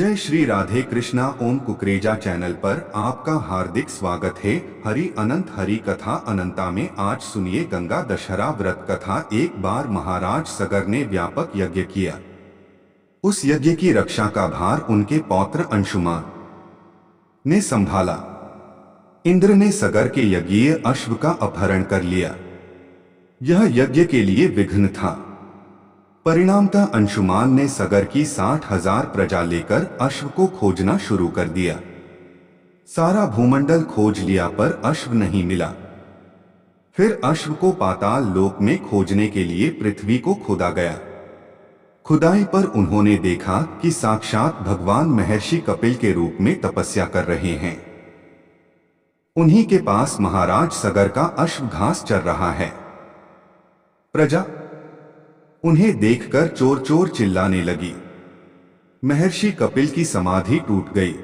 जय श्री राधे कृष्णा। ओम कुकरेजा चैनल पर आपका हार्दिक स्वागत है। हरि अनंत हरि कथा अनंता में आज सुनिए गंगा दशहरा व्रत कथा। एक बार महाराज सगर ने व्यापक यज्ञ किया। उस यज्ञ की रक्षा का भार उनके पौत्र अंशुमान ने संभाला। इंद्र ने सगर के यज्ञीय अश्व का अपहरण कर लिया। यह यज्ञ के लिए विघ्न था। परिणामतः अंशुमान ने सगर की 60,000 प्रजा लेकर अश्व को खोजना शुरू कर दिया। सारा भूमंडल खोज लिया पर अश्व नहीं मिला। फिर अश्व को पाताल लोक में खोजने के लिए पृथ्वी को खोदा गया। खुदाई पर उन्होंने देखा कि साक्षात भगवान महर्षि कपिल के रूप में तपस्या कर रहे हैं। उन्हीं के पास महाराज सगर का अश्व घास चर रहा है। प्रजा उन्हें देखकर चोर चोर चिल्लाने लगी। महर्षि कपिल की समाधि टूट गई।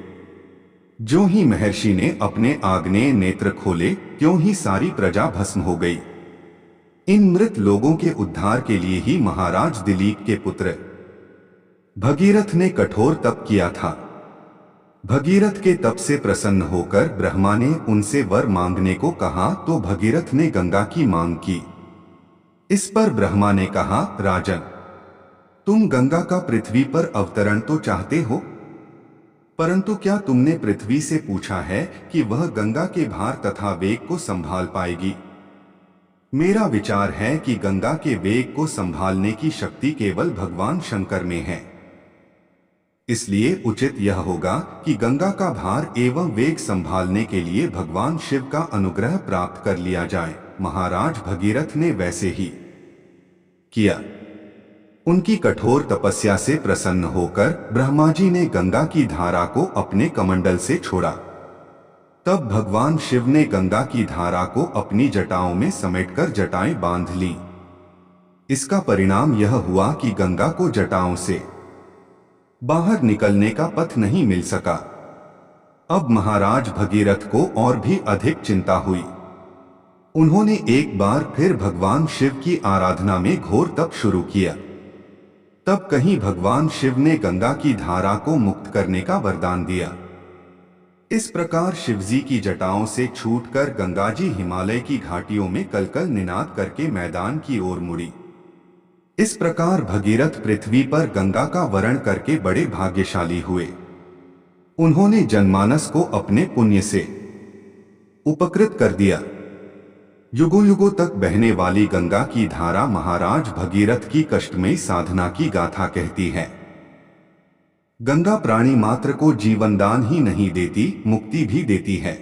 जो ही महर्षि ने अपने आग्नेय नेत्र खोले त्यों ही सारी प्रजा भस्म हो गई। इन मृत लोगों के उद्धार के लिए ही महाराज दिलीप के पुत्र भगीरथ ने कठोर तप किया था। भगीरथ के तप से प्रसन्न होकर ब्रह्मा ने उनसे वर मांगने को कहा तो भगीरथ ने गंगा की मांग की। इस पर ब्रह्मा ने कहा, राजन, तुम गंगा का पृथ्वी पर अवतरण तो चाहते हो, परंतु क्या तुमने पृथ्वी से पूछा है कि वह गंगा के भार तथा वेग को संभाल पाएगी? मेरा विचार है कि गंगा के वेग को संभालने की शक्ति केवल भगवान शंकर में है। इसलिए उचित यह होगा कि गंगा का भार एवं वेग संभालने के लिए भगवान शिव का अनुग्रह प्राप्त कर लिया जाए। महाराज भगीरथ ने वैसे ही किया। उनकी कठोर तपस्या से प्रसन्न होकर ब्रह्मा जी ने गंगा की धारा को अपने कमंडल से छोड़ा। तब भगवान शिव ने गंगा की धारा को अपनी जटाओं में समेटकर जटाएं बांध ली। इसका परिणाम यह हुआ कि गंगा को जटाओं से बाहर निकलने का पथ नहीं मिल सका। अब महाराज भगीरथ को और भी अधिक चिंता हुई। उन्होंने एक बार फिर भगवान शिव की आराधना में घोर तप शुरू किया। तब कहीं भगवान शिव ने गंगा की धारा को मुक्त करने का वरदान दिया। इस प्रकार शिवजी की जटाओं से छूटकर गंगा जी हिमालय की घाटियों में कलकल निनाद करके मैदान की ओर मुड़ी। इस प्रकार भगीरथ पृथ्वी पर गंगा का वरण करके बड़े भाग्यशाली हुए। उन्होंने जनमानस को अपने पुण्य से उपकृत कर दिया। युगों युगों तक बहने वाली गंगा की धारा महाराज भगीरथ की कष्टमयी साधना की गाथा कहती है। गंगा प्राणी मात्र को जीवनदान ही नहीं देती, मुक्ति भी देती है।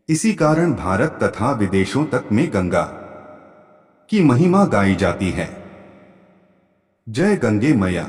इसी कारण भारत तथा विदेशों तक में गंगा की महिमा गाई जाती है। जय गंगे मैया।